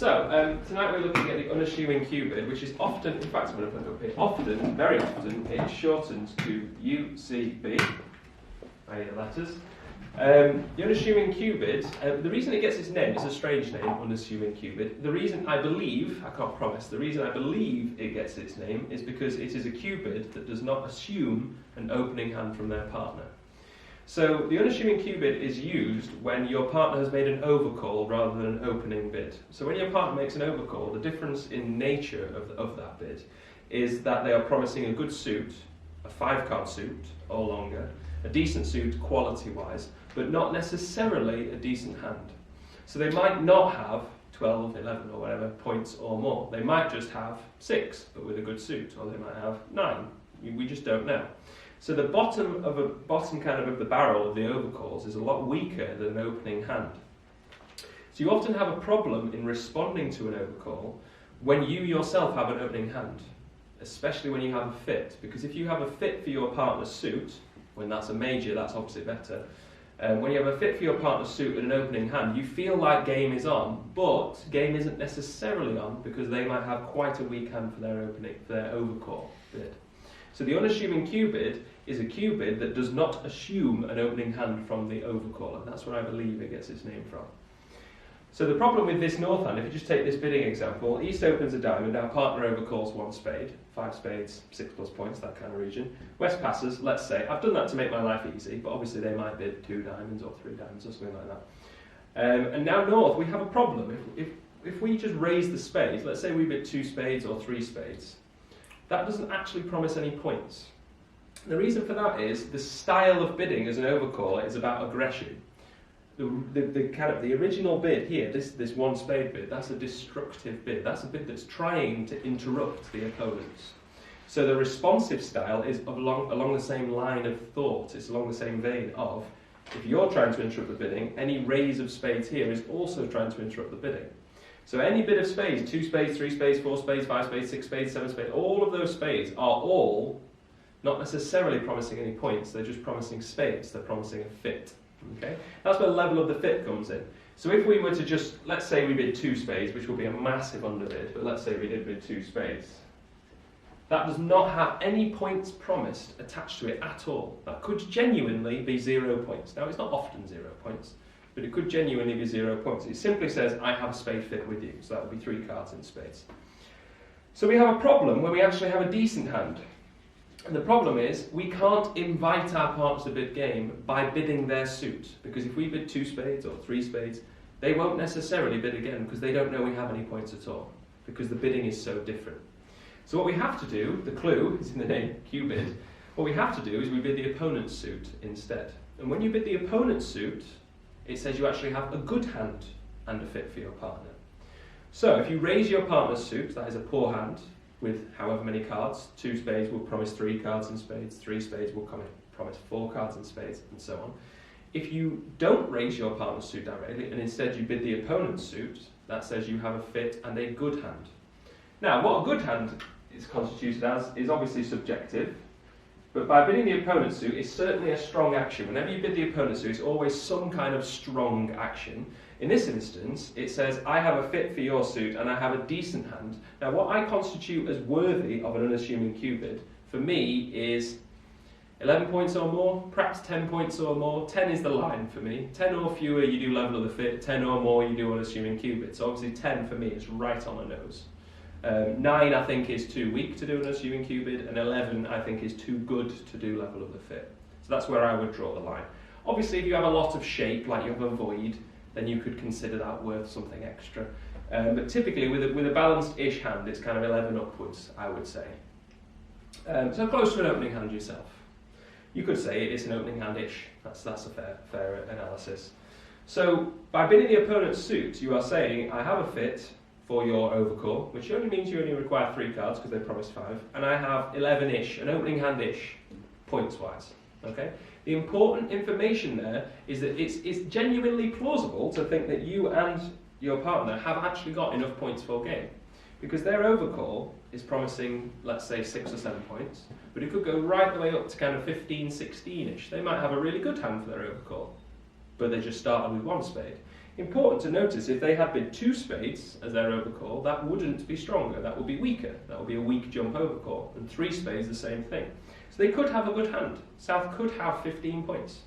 Tonight we're looking at the unassuming cue bid, which is often, in fact I'm going to put it up here, often, very often, it is shortened to UCB, i.e. the letters. The unassuming cue bid, the reason it gets its name is a strange name, unassuming cue bid. The reason I believe, I can't promise, the reason I believe it gets its name is because it is a cue bid that does not assume an opening hand from their partner. So the unassuming cue bid is used when your partner has made an overcall rather than an opening bid. So when your partner makes an overcall, the difference in nature of that bid is that they are promising a good suit, a 5-card suit or longer, a decent suit quality-wise, but not necessarily a decent hand. So they might not have 12, 11 or whatever points or more. They might just have 6, but with a good suit, or they might have 9. We just don't know. So the bottom kind of the barrel of the overcalls is a lot weaker than an opening hand. So you often have a problem in responding to an overcall when you yourself have an opening hand, especially when you have a fit. Because if you have a fit for your partner's suit, when that's a major, that's obviously better. When you have a fit for your partner's suit and an opening hand, you feel like game is on, but game isn't necessarily on because they might have quite a weak hand for their overcall bid. So the unassuming cue bid is a cue bid that does not assume an opening hand from the overcall, and that's where I believe it gets its name from. So the problem with this north hand, if you just take this bidding example, East opens a diamond, our partner overcalls 1 spade, 5 spades, 6+ points, that kind of region. West passes, let's say, I've done that to make my life easy, but obviously they might bid 2 diamonds or 3 diamonds or something like that. And now north, we have a problem. If we just raise the spades, let's say we bid 2 spades or 3 spades, that doesn't actually promise any points. The reason for that is the style of bidding as an overcall is about aggression. The original bid here, this 1 spade bid, that's a destructive bid. That's a bid that's trying to interrupt the opponents. So the responsive style is along the same line of thought. It's along the same vein of, if you're trying to interrupt the bidding, any raise of spades here is also trying to interrupt the bidding. So any bid of spades, 2 spades, 3 spades, 4 spades, 5 spades, 6 spades, 7 spades, all of those spades are all not necessarily promising any points, they're just promising spades, they're promising a fit. Okay? That's where the level of the fit comes in. So if we were to just, let's say we bid 2 spades, which will be a massive underbid, but let's say we did bid 2 spades, that does not have any points promised attached to it at all. That could genuinely be 0 points. Now it's not often 0 points, but it could genuinely be 0 points. It simply says, I have a spade fit with you. So that would be 3 cards in spades. So we have a problem where we actually have a decent hand. And the problem is, we can't invite our partners to bid game by bidding their suit. Because if we bid 2 spades or 3 spades, they won't necessarily bid again because they don't know we have any points at all. Because the bidding is so different. So what we have to do, the clue is in the name, cue bid, what we have to do is we bid the opponent's suit instead. And when you bid the opponent's suit, it says you actually have a good hand and a fit for your partner. So if you raise your partner's suit, that is a poor hand with however many cards. 2 spades will promise 3 cards in spades, 3 spades will promise 4 cards in spades, and so on. If you don't raise your partner's suit directly and instead you bid the opponent's suit, that says you have a fit and a good hand. Now, what a good hand is constituted as is obviously subjective. But by bidding the opponent's suit, it's certainly a strong action. Whenever you bid the opponent's suit, it's always some kind of strong action. In this instance, it says, I have a fit for your suit and I have a decent hand. Now, what I constitute as worthy of an unassuming cue bid, for me, is 11 points or more, perhaps 10 points or more. 10 is the line for me. 10 or fewer, you do level of the fit. 10 or more, you do unassuming cue bid. So obviously 10 for me is right on the nose. 9 I think is too weak to do an unassuming cue bid, and 11 I think is too good to do level of the fit. So that's where I would draw the line. Obviously if you have a lot of shape, like you have a void, then you could consider that worth something extra. But typically with a balanced-ish hand, it's kind of 11 upwards, I would say. So close to an opening hand yourself. You could say it's an opening hand-ish. That's a fair analysis. So by bidding the opponent's suit, you are saying, I have a fit for your overcall, which only means you only require 3 cards because they promised 5, and I have 11-ish, an opening hand-ish, points-wise. Okay? The important information there is that it's genuinely plausible to think that you and your partner have actually got enough points for game. Because their overcall is promising, let's say, 6 or 7 points, but it could go right the way up to kind of 15, 16-ish. They might have a really good hand for their overcall, but they just started with 1 spade. Important to notice, if they had bid 2 spades as their overcall, that wouldn't be stronger, that would be weaker. That would be a weak jump overcall. And 3 spades, the same thing. So they could have a good hand. South could have 15 points.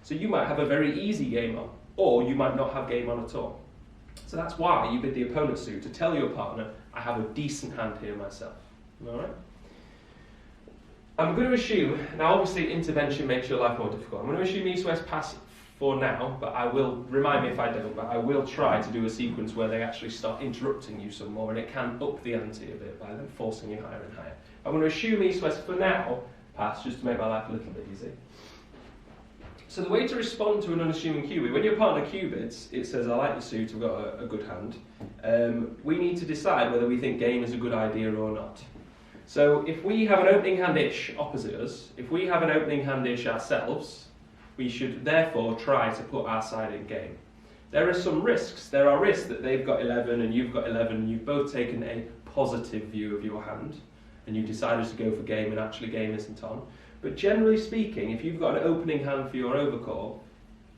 So you might have a very easy game on, or you might not have game on at all. So that's why you bid the opponent's suit, to tell your partner, I have a decent hand here myself. Alright? I'm going to assume, now obviously intervention makes your life more difficult. I'm going to assume East-West pass for now, but I will, remind me if I don't, but I will try to do a sequence where they actually start interrupting you some more, and it can up the ante a bit by them forcing you higher and higher. I'm going to assume East-West for now pass, just to make my life a little bit easy. So the way to respond to an unassuming cue bid, when your partner cue bids, it says, I like your suit, I've got a good hand. We need to decide whether we think game is a good idea or not. So if we have an opening hand-ish opposite us, if we have an opening hand-ish ourselves, we should therefore try to put our side in game. There are some risks. There are risks that they've got 11 and you've got 11 and you've both taken a positive view of your hand and you've decided to go for game and actually game isn't on. But generally speaking, if you've got an opening hand for your overcall,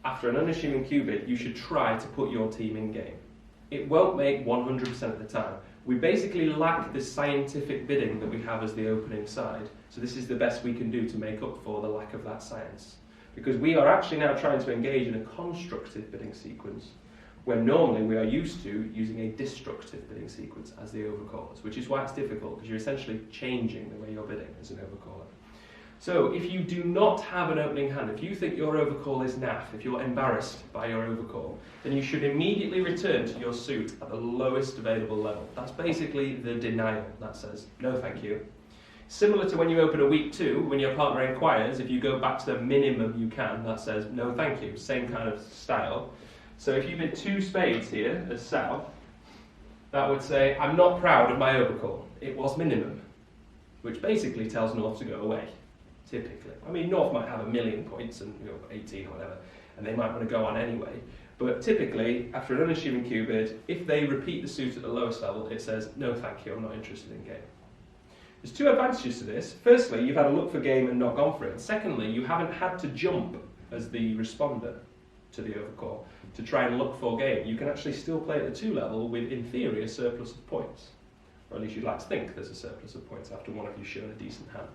after an unassuming cue bid, you should try to put your team in game. It won't make 100% of the time. We basically lack the scientific bidding that we have as the opening side. So this is the best we can do to make up for the lack of that science. Because we are actually now trying to engage in a constructive bidding sequence, where normally we are used to using a destructive bidding sequence as the overcallers, which is why it's difficult, because you're essentially changing the way you're bidding as an overcaller. So if you do not have an opening hand, if you think your overcall is naff, if you're embarrassed by your overcall, then you should immediately return to your suit at the lowest available level. That's basically the denial that says, no thank you. Similar to when you open a weak 2, when your partner inquires, if you go back to the minimum you can, that says, no thank you, same kind of style. So if you bid 2 spades here as south, that would say, I'm not proud of my overcall, it was minimum, which basically tells North to go away. Typically. I mean, North might have 1,000,000 points and 18 or whatever, and they might want to go on anyway. But typically, after an unassuming cue bid, if they repeat the suit at the lowest level, it says, no thank you, I'm not interested in game. There's 2 advantages to this. Firstly, you've had a look for game and not gone for it. And secondly, you haven't had to jump as the responder to the overcall to try and look for game. You can actually still play at the 2 level with, in theory, a surplus of points. Or at least you'd like to think there's a surplus of points after one of you shown a decent hand.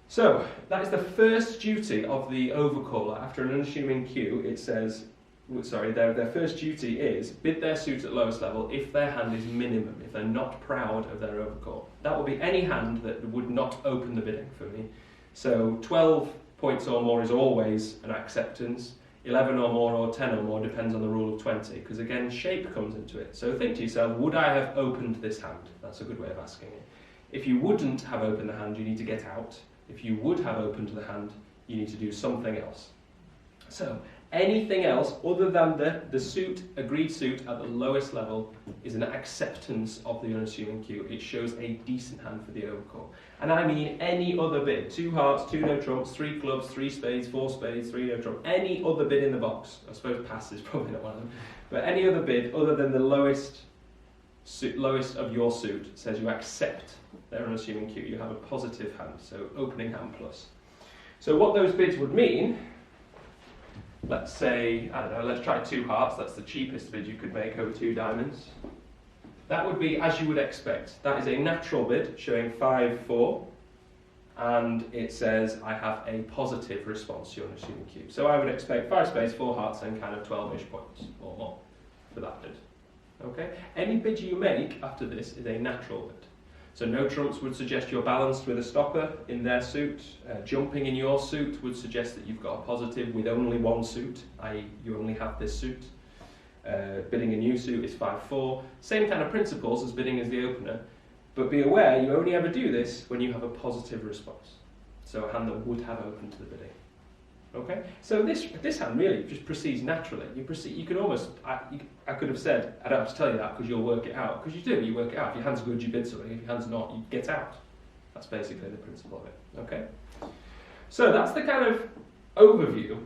So, that is the first duty of the overcaller. After an unassuming cue, it says, their first duty is bid their suit at lowest level if their hand is minimum, if they're not proud of their overcall. That will be any hand that would not open the bidding for me. So 12 points or more is always an acceptance. 11 or more or 10 or more depends on the rule of 20, because again, shape comes into it. So think to yourself, would I have opened this hand? That's a good way of asking it. If you wouldn't have opened the hand, you need to get out. If you would have opened the hand, you need to do something else. So, anything else other than the suit, agreed suit at the lowest level is an acceptance of the unassuming cue. It shows a decent hand for the overcall. And I mean any other bid. 2 hearts, 2 no trumps, 3 clubs, 3 spades, 4 spades, 3 no trumps. Any other bid in the box. I suppose pass is probably not one of them. But any other bid other than the lowest of your suit says you accept their unassuming cue. You have a positive hand, so opening hand plus. So what those bids would mean, let's say, I don't know, let's try 2 hearts, that's the cheapest bid you could make over 2 diamonds. That would be as you would expect. That is a natural bid showing 5-4, and it says I have a positive response to your unassuming cue. So I would expect 5 spades, 4 hearts, and kind of 12-ish points or more for that bid. Okay? Any bid you make after this is a natural bid. So no trumps would suggest you're balanced with a stopper in their suit. Jumping in your suit would suggest that you've got a positive with only one suit, i.e. you only have this suit. Bidding a new suit is 5-4. Same kind of principles as bidding as the opener, but be aware you only ever do this when you have a positive response. So a hand that would have opened to the bidding. Okay, so this hand really just proceeds naturally. You can almost, I could have said, I don't have to tell you that because you'll work it out. Because you work it out. If your hand's good, you bid something. If your hand's not, you get out. That's basically the principle of it. Okay, so that's the kind of overview.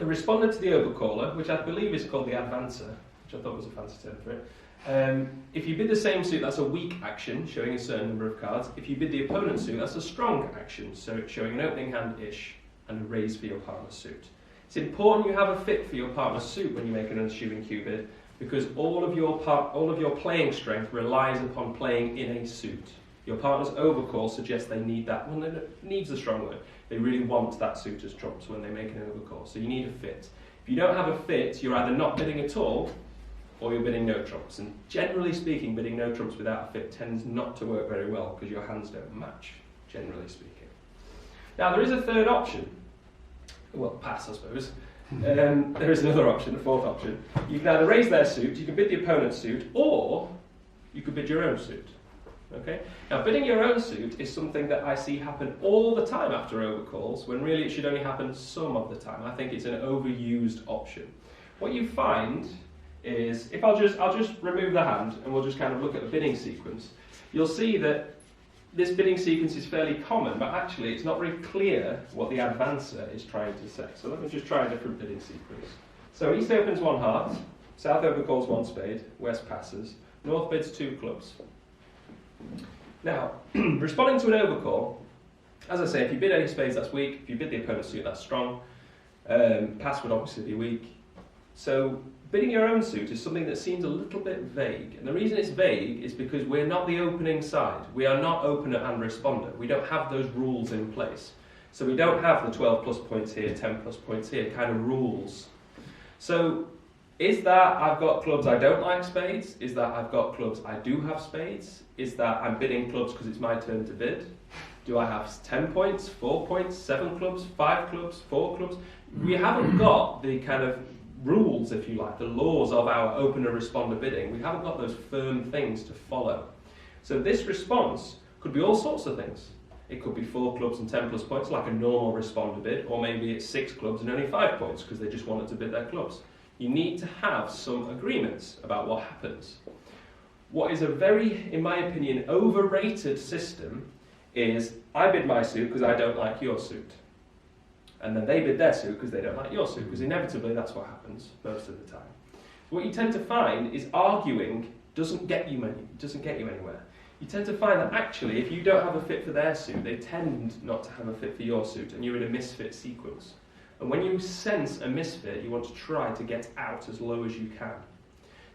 The respondent to the overcaller, which I believe is called the advancer, which I thought was a fancy term for it. If you bid the same suit, that's a weak action, showing a certain number of cards. If you bid the opponent's suit, that's a strong action, so showing an opening hand-ish and a raise for your partner's suit. It's important you have a fit for your partner's suit when you make an unassuming cue bid, because all of your playing strength relies upon playing in a suit. Your partner's overcall suggests they need that. Well, needs a strong word. They really want that suit as trumps when they make an overcall. So you need a fit. If you don't have a fit, you're either not bidding at all, or you're bidding no trumps. And generally speaking, bidding no trumps without a fit tends not to work very well because your hands don't match, generally speaking. Now, there is a third option. Well, pass, I suppose. There is another option, a fourth option. You can either raise their suit, you can bid the opponent's suit, or you could bid your own suit. Okay? Now, bidding your own suit is something that I see happen all the time after overcalls, when really it should only happen some of the time. I think it's an overused option. What you find is, if I'll just remove the hand and we'll just kind of look at the bidding sequence, you'll see that this bidding sequence is fairly common, but actually it's not very clear what the advancer is trying to say. So let me just try a different bidding sequence. So East opens 1 heart, South overcalls 1 spade, West passes, North bids 2 clubs. Now, responding to an overcall, as I say, if you bid any spades, that's weak. If you bid the opponent's suit, that's strong. Pass would obviously be weak. So bidding your own suit is something that seems a little bit vague. And the reason it's vague is because we're not the opening side. We are not opener and responder. We don't have those rules in place. So we don't have the 12 plus points here, 10 plus points here kind of rules. So is that I've got clubs I don't like spades? Is that I've got clubs I do have spades? Is that I'm bidding clubs because it's my turn to bid? Do I have 10 points, 4 points, 7 clubs, 5 clubs, 4 clubs? We haven't got the kind of rules, if you like, the laws of our opener-responder bidding. We haven't got those firm things to follow. So this response could be all sorts of things. It could be 4 clubs and 10 plus points, like a normal responder bid, or maybe it's 6 clubs and only 5 points because they just wanted to bid their clubs. You need to have some agreements about what happens. What is a very, in my opinion, overrated system is I bid my suit because I don't like your suit. And then they bid their suit because they don't like your suit, because inevitably that's what happens most of the time. What you tend to find is arguing doesn't get you anywhere. You tend to find that actually if you don't have a fit for their suit, they tend not to have a fit for your suit, and you're in a misfit sequence. And when you sense a misfit, you want to try to get out as low as you can.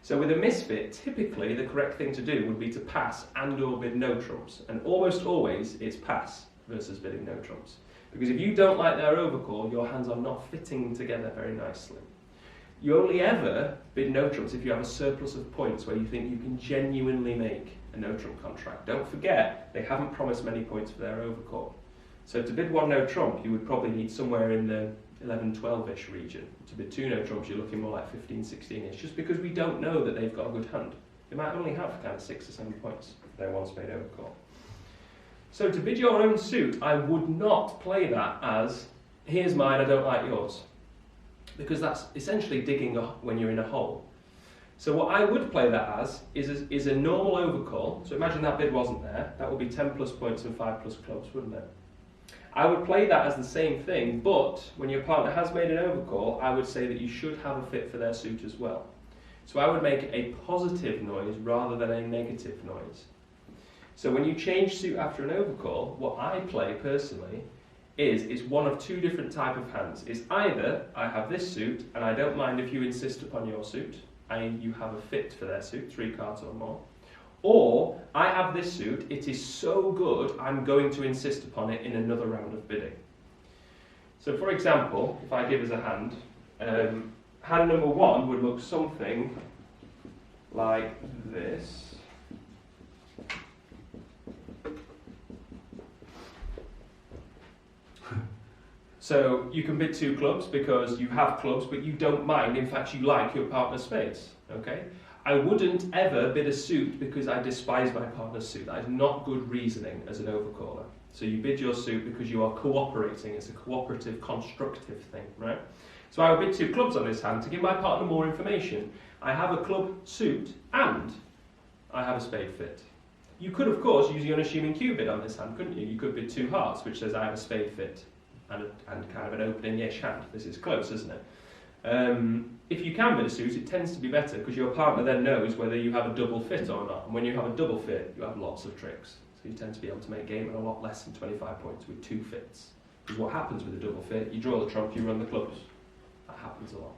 So with a misfit, typically the correct thing to do would be to pass and or bid no trumps. And almost always it's pass versus bidding no trumps. Because if you don't like their overcall, your hands are not fitting together very nicely. You only ever bid no trumps if you have a surplus of points where you think you can genuinely make a no trump contract. Don't forget, they haven't promised many points for their overcall. So to bid 1 no trump, you would probably need somewhere in the 11-12-ish region. To bid 2 no trumps, you're looking more like 15-16-ish, just because we don't know that they've got a good hand. They might only have kind of 6 or 7 points for their 1 spade overcall. So to bid your own suit, I would not play that as, here's mine, I don't like yours. Because that's essentially digging when you're in a hole. So what I would play that as is a normal overcall. So imagine that bid wasn't there. That would be 10 plus points and 5 plus clubs, wouldn't it? I would play that as the same thing, but when your partner has made an overcall, I would say that you should have a fit for their suit as well. So I would make a positive noise rather than a negative noise. So when you change suit after an overcall, what I play personally is one of 2 different type of hands. It's either I have this suit and I don't mind if you insist upon your suit, and you have a fit for their suit, 3 cards or more, or I have this suit, it is so good I'm going to insist upon it in another round of bidding. So for example, if I give as a hand, hand number 1 would look something like this. So you can bid 2 clubs because you have clubs, but you don't mind. In fact, you like your partner's spades. Okay? I wouldn't ever bid a suit because I despise my partner's suit. That is not good reasoning as an overcaller. So you bid your suit because you are cooperating. It's a cooperative, constructive thing, right? So I would bid 2 clubs on this hand to give my partner more information. I have a club suit and I have a spade fit. You could, of course, use the unassuming cue bid on this hand, couldn't you? You could bid 2 hearts, which says I have a spade fit. And kind of an opening-ish hand. This is close, isn't it? If you can bid a suit, it tends to be better because your partner then knows whether you have a double fit or not. And when you have a double fit, you have lots of tricks. So you tend to be able to make game at a lot less than 25 points with 2 fits. Because what happens with a double fit, you draw the trump, you run the clubs. That happens a lot.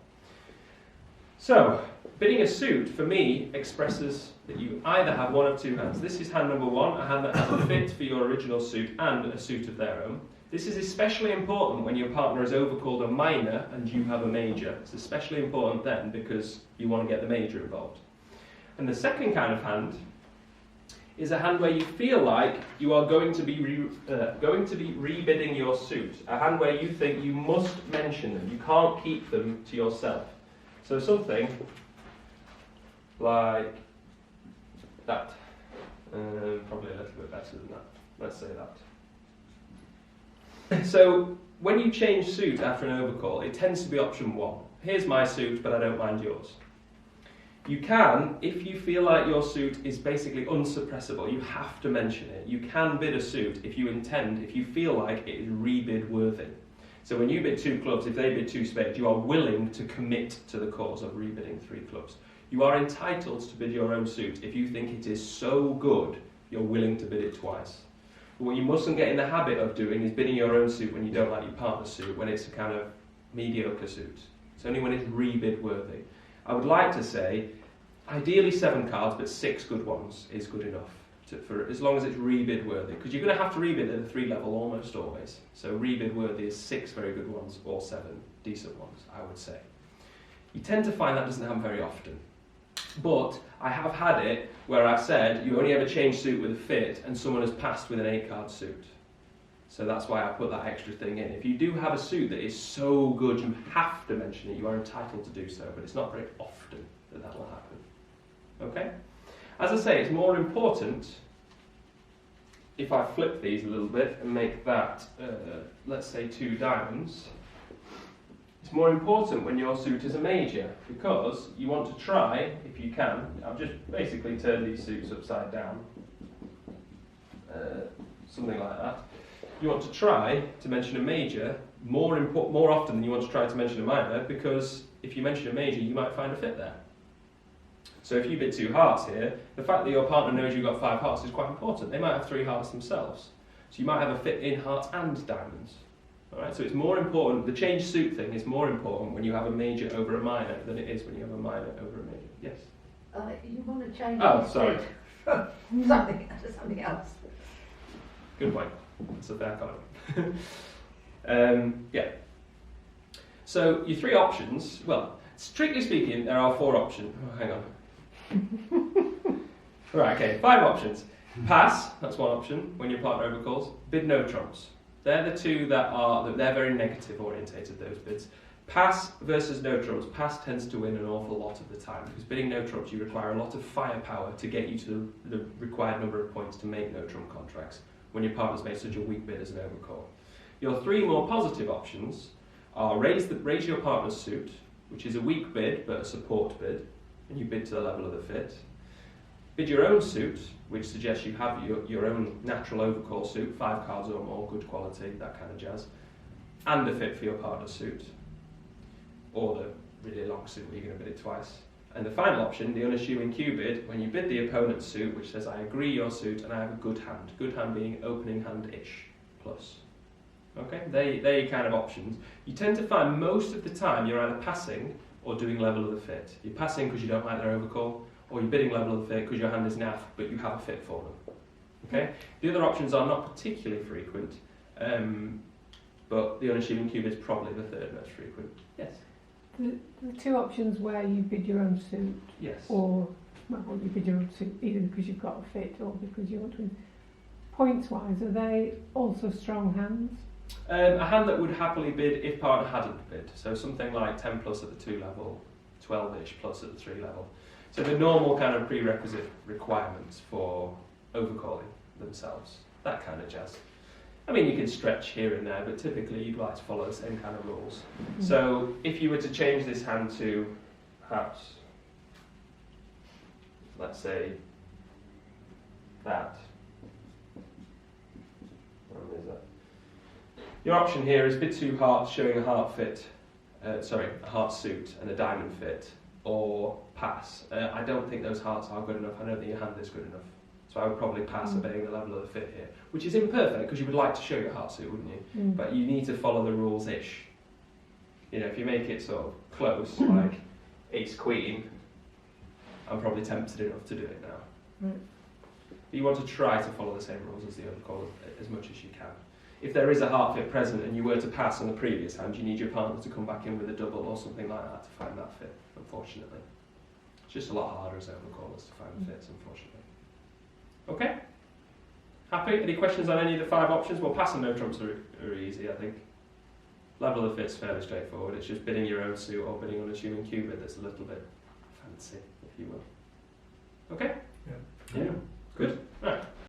So, bidding a suit, for me, expresses that you either have one of two hands. This is hand number one, a hand that has a fit for your original suit and a suit of their own. This is especially important when your partner has overcalled a minor and you have a major. It's especially important then because you want to get the major involved. And the second kind of hand is a hand where you feel like you are going to be rebidding your suit. A hand where you think you must mention them. You can't keep them to yourself. So something like that. Probably a little bit better than that. Let's say that. So when you change suit after an overcall, it tends to be option one. Here's my suit, but I don't mind yours. You can, if you feel like your suit is basically unsuppressible, you have to mention it. You can bid a suit if you feel like it is rebid worthy. So when you bid 2 clubs, if they bid 2 spades, you are willing to commit to the cause of rebidding 3 clubs. You are entitled to bid your own suit if you think it is so good, you're willing to bid it twice. But what you mustn't get in the habit of doing is bidding your own suit when you don't like your partner's suit, when it's a kind of mediocre suit. It's only when it's rebid worthy. I would like to say, ideally 7 cards, but 6 good ones is good enough, for as long as it's rebid worthy. Because you're going to have to rebid at the 3 level almost always. So rebid worthy is 6 very good ones or 7 decent ones, I would say. You tend to find that doesn't happen very often. But I have had it where I've said you only ever change suit with a fit and someone has passed with an 8-card suit. So that's why I put that extra thing in. If you do have a suit that is so good you have to mention it, you are entitled to do so, but it's not very often that that will happen. Okay? As I say, it's more important if I flip these a little bit and make that, let's say 2 diamonds. It's more important when your suit is a major because you want to try, if you can, I've just basically turned these suits upside down, something like that. You want to try to mention a major more often than you want to try to mention a minor, because if you mention a major you might find a fit there. So if you bid 2 hearts here, the fact that your partner knows you've got 5 hearts is quite important. They might have 3 hearts themselves. So you might have a fit in hearts and diamonds. Alright, so it's more important, the change suit thing is more important when you have a major over a minor than it is when you have a minor over a major. Yes? You want to change sorry. something else. Good point. That's a fair comment. Yeah. So your 3 options, well, strictly speaking, there are 4 options. Oh, hang on. Right, okay, 5 options. Pass, that's one option when your partner overcalls. Bid no trumps. They're the 2 they're very negative orientated, those bids. Pass versus no trumps. Pass tends to win an awful lot of the time because bidding no trumps you require a lot of firepower to get you to the required number of points to make no trump contracts when your partner's made such a weak bid as an overcall. Your 3 more positive options are raise your partner's suit, which is a weak bid but a support bid, and you bid to the level of the fit. Bid your own suit, which suggests you have your own natural overcall suit, 5 cards or more, good quality, that kind of jazz, and a fit for your partner's suit, or the really long suit where you're going to bid it twice. And the final option, the unassuming cue bid, when you bid the opponent's suit, which says, I agree your suit and I have a good hand being opening hand-ish, plus. Okay, they're your kind of options. You tend to find most of the time you're either passing or doing level of the fit. You're passing because you don't like their overcall, or you're bidding level of the fit because your hand is naff, but you have a fit for them. Okay? The other options are not particularly frequent, but the unassuming cue bid is probably the 3rd most frequent. Yes? The 2 options where you bid your own suit, yes, or you bid your own suit either because you've got a fit or because you want to win. Points-wise, are they also strong hands? A hand that would happily bid if partner hadn't bid. So something like 10 plus at the 2 level, 12-ish plus at the 3 level. So the normal kind of prerequisite requirements for overcalling themselves, that kind of jazz. I mean, you can stretch here and there, but typically you'd like to follow the same kind of rules. Mm-hmm. So if you were to change this hand to perhaps, let's say, that. Where is that? Your option here is bid 2 hearts showing a heart fit, a heart suit and a diamond fit, or pass. I don't think those hearts are good enough. I don't think your hand is good enough. So I would probably pass obeying the level of the fit here, which is imperfect because you would like to show your heart suit, wouldn't you? But you need to follow the rules-ish. You know, if you make it sort of close, like ace queen, I'm probably tempted enough to do it now. Right. You want to try to follow the same rules as the overcall as much as you can. If there is a heart fit present and you were to pass on the previous hand, you need your partner to come back in with a double or something like that to find that fit, unfortunately. It's just a lot harder as overcallers to find the fits, unfortunately. Okay? Happy? Any questions on any of the 5 options? Well, pass and no trumps are easy, I think. Level of the fit's fairly straightforward. It's just bidding your own suit or bidding unassuming cue bid that's a little bit fancy, if you will. Okay? Yeah. Good. Right.